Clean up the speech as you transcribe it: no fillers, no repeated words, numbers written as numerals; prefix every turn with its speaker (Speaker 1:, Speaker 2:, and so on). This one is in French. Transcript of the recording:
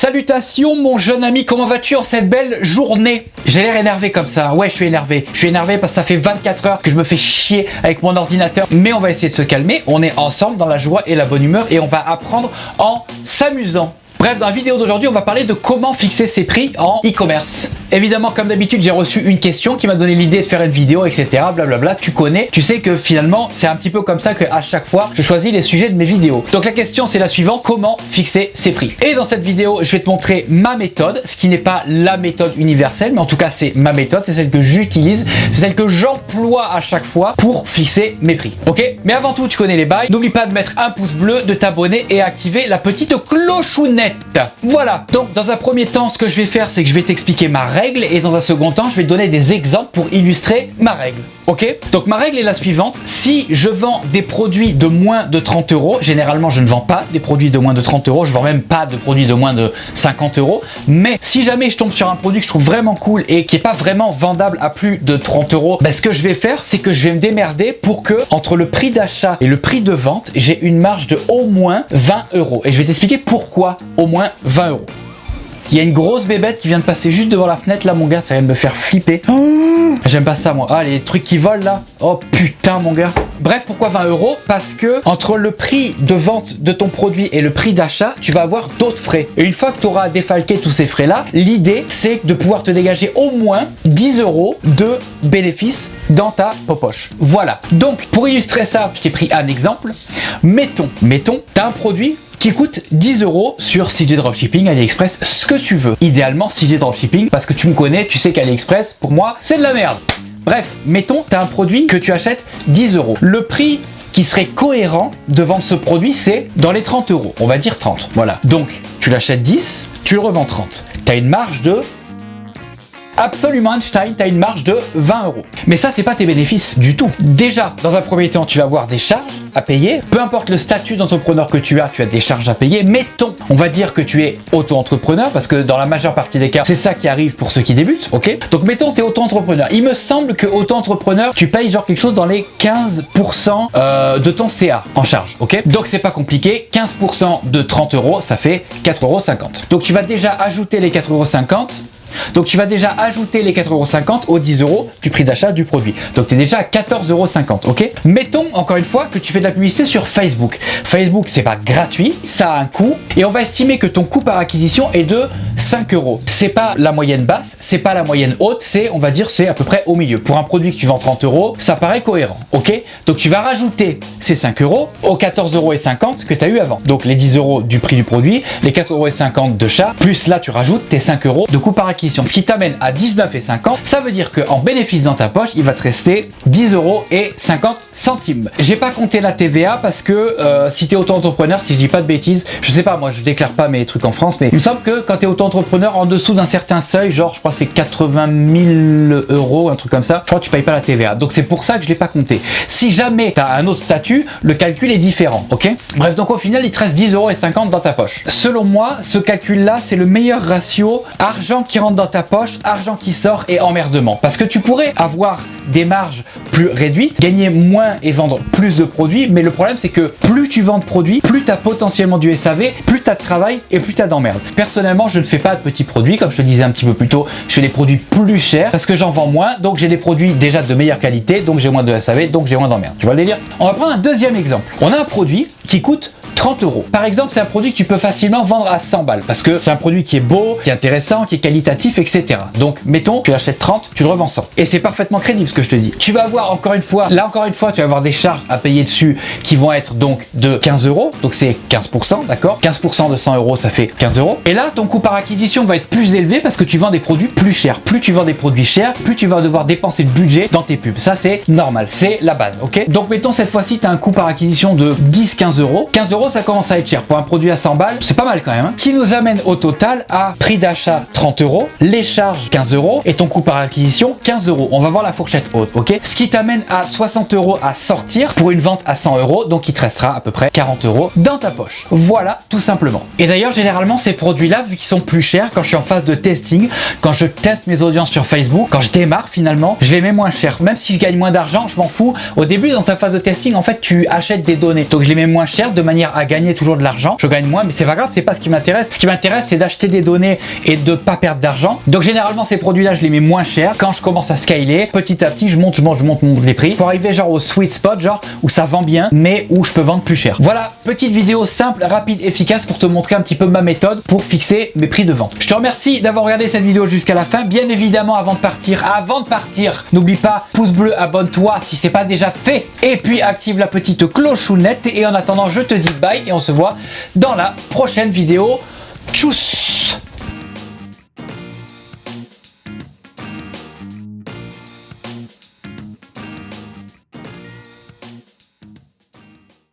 Speaker 1: Salutations mon jeune ami, comment vas-tu en cette belle journée? J'ai l'air énervé comme ça, ouais je suis énervé. Je suis énervé parce que ça fait 24 heures que je me fais chier avec mon ordinateur. Mais on va essayer de se calmer, on est ensemble dans la joie et la bonne humeur et on va apprendre en s'amusant. Bref, dans la vidéo d'aujourd'hui, on va parler de comment fixer ses prix en e-commerce. Évidemment, comme d'habitude, j'ai reçu une question qui m'a donné l'idée de faire une vidéo, etc. Blablabla. Tu connais, tu sais que finalement, c'est un petit peu comme ça qu'à chaque fois, je choisis les sujets de mes vidéos. Donc la question, c'est la suivante, comment fixer ses prix? Et dans cette vidéo, je vais te montrer ma méthode, ce qui n'est pas la méthode universelle, mais en tout cas, c'est ma méthode, c'est celle que j'utilise, c'est celle que j'emploie à chaque fois pour fixer mes prix. Ok? Mais avant tout, tu connais les bails. N'oublie pas de mettre un pouce bleu, de t'abonner et activer la petite clochounette. Voilà, donc dans un premier temps, ce que je vais faire, c'est que je vais t'expliquer ma règle et dans un second temps, je vais te donner des exemples pour illustrer ma règle. Ok? Donc ma règle est la suivante, si je vends des produits de moins de 30 euros, généralement je ne vends pas des produits de moins de 30 euros, je vends même pas de produits de moins de 50 euros, mais si jamais je tombe sur un produit que je trouve vraiment cool et qui n'est pas vraiment vendable à plus de 30 euros, ce que je vais faire, c'est que je vais me démerder pour que entre le prix d'achat et le prix de vente, j'ai une marge de au moins 20 euros. Et je vais t'expliquer pourquoi au moins 20 euros. Il y a une grosse bébête qui vient de passer juste devant la fenêtre là mon gars, ça vient de me faire flipper. J'aime pas ça moi. Ah les trucs qui volent là. Oh putain mon gars. Bref, pourquoi 20 euros? Parce que entre le prix de vente de ton produit et le prix d'achat, tu vas avoir d'autres frais. Et une fois que tu auras défalqué tous ces frais là, l'idée c'est de pouvoir te dégager au moins 10 euros de bénéfices dans ta poche. Voilà. Donc pour illustrer ça, je t'ai pris un exemple. Mettons, tu as un produit qui coûte 10 euros sur CJ Dropshipping, AliExpress, ce que tu veux. Idéalement CJ Dropshipping, parce que tu me connais, tu sais qu'AliExpress, pour moi, c'est de la merde. Bref, mettons, tu as un produit que tu achètes 10 euros. Le prix qui serait cohérent de vendre ce produit, c'est dans les 30 euros. On va dire 30. Voilà. Donc, tu l'achètes 10, tu le revends 30. Tu as une marge de... Absolument Einstein, tu as une marge de 20 euros. Mais ça, c'est pas tes bénéfices du tout. Déjà, dans un premier temps, tu vas avoir des charges à payer. Peu importe le statut d'entrepreneur que tu as des charges à payer. Mettons, on va dire que tu es auto-entrepreneur, parce que dans la majeure partie des cas, c'est ça qui arrive pour ceux qui débutent, ok? Donc mettons, tu es auto-entrepreneur. Il me semble que auto-entrepreneur, tu payes genre quelque chose dans les 15% de ton CA en charge, ok? Donc c'est pas compliqué, 15% de 30 euros, ça fait 4,50 euros. Donc tu vas déjà ajouter les 4,50 euros. Donc tu vas déjà ajouter les 4,50 € aux 10 euros du prix d'achat du produit. Donc tu es déjà à 14,50 €, ok? Mettons encore une fois que tu fais de la publicité sur Facebook. Facebook, c'est pas gratuit, ça a un coût et on va estimer que ton coût par acquisition est de 5 euros. C'est pas la moyenne basse, c'est pas la moyenne haute, c'est, on va dire, c'est à peu près au milieu. Pour un produit que tu vends 30 euros, ça paraît cohérent, ok? Donc tu vas rajouter ces 5 euros aux 14,50 € que tu as eu avant. Donc les 10 euros du prix du produit, les 4,50 € de chat, plus là tu rajoutes tes 5 euros de coût par acquisition. Ce qui t'amène à 19,50 €, ça veut dire qu'en bénéfice dans ta poche, il va te rester 10,50 €. J'ai pas compté la TVA parce que si tu es auto-entrepreneur, si je dis pas de bêtises, je sais pas, moi je déclare pas mes trucs en France, mais il me semble que quand tu es auto-entrepreneur en dessous d'un certain seuil, genre je crois que c'est 80 000 €, un truc comme ça, je crois que tu payes pas la TVA. Donc c'est pour ça que je l'ai pas compté. Si jamais tu as un autre statut, le calcul est différent, ok? Bref, donc au final, il te reste 10,50 € dans ta poche. Selon moi, ce calcul-là, c'est le meilleur ratio argent qui rentre dans ta poche, argent qui sort et emmerdement. Parce que tu pourrais avoir des marges plus réduites, gagner moins et vendre plus de produits, mais le problème c'est que plus tu vends de produits, plus tu as potentiellement du SAV, plus tu as de travail et plus tu as d'emmerde. Personnellement, je ne fais pas de petits produits, comme je te disais un petit peu plus tôt, je fais des produits plus chers parce que j'en vends moins, donc j'ai des produits déjà de meilleure qualité, donc j'ai moins de SAV, donc j'ai moins d'emmerde. Tu vois le délire? On va prendre un deuxième exemple. On a un produit qui coûte 30 euros. Par exemple, c'est un produit que tu peux facilement vendre à 100 balles parce que c'est un produit qui est beau, qui est intéressant, qui est qualitatif, etc. Donc, mettons, tu l'achètes 30, tu le revends 100. Et c'est parfaitement crédible ce que je te dis. Tu vas avoir encore une fois, tu vas avoir des charges à payer dessus qui vont être donc de 15 euros. Donc, c'est 15%, d'accord? 15% de 100 euros, ça fait 15 euros. Et là, ton coût par acquisition va être plus élevé parce que tu vends des produits plus chers. Plus tu vends des produits chers, plus tu vas devoir dépenser de budget dans tes pubs. Ça, c'est normal. C'est la base, ok? Donc, mettons, cette fois-ci, tu as un coût par acquisition de 10-15 euros. 15 euros, ça commence à être cher. Pour un produit à 100 balles, c'est pas mal quand même. Qui nous amène au total à prix d'achat 30 euros, les charges 15 euros et ton coût par acquisition 15 euros. On va voir la fourchette haute, ok? Ce qui t'amène à 60 euros à sortir pour une vente à 100 euros, donc il te restera à peu près 40 euros dans ta poche. Voilà, tout simplement. Et d'ailleurs, généralement, ces produits-là, vu qu'ils sont plus chers, quand je suis en phase de testing, quand je teste mes audiences sur Facebook, quand je démarre finalement, je les mets moins chers. Même si je gagne moins d'argent, je m'en fous. Au début, dans ta phase de testing, en fait, tu achètes des données. Donc je les mets moins chers de manière à gagner toujours de l'argent. Je gagne moins, mais c'est pas grave, c'est pas ce qui m'intéresse. Ce qui m'intéresse, c'est d'acheter des données et de pas perdre d'argent. Donc généralement, ces produits-là, je les mets moins chers. Quand je commence à scaler, petit à petit, je monte les prix pour arriver genre au sweet spot, genre où ça vend bien, mais où je peux vendre plus cher. Voilà, petite vidéo simple, rapide, efficace pour te montrer un petit peu ma méthode pour fixer mes prix de vente. Je te remercie d'avoir regardé cette vidéo jusqu'à la fin. Bien évidemment, avant de partir, n'oublie pas, pouce bleu, abonne-toi si c'est pas déjà fait. Et puis active la petite clochounette. Et en attendant, je te dis bye et on se voit dans la prochaine vidéo. Tchuss!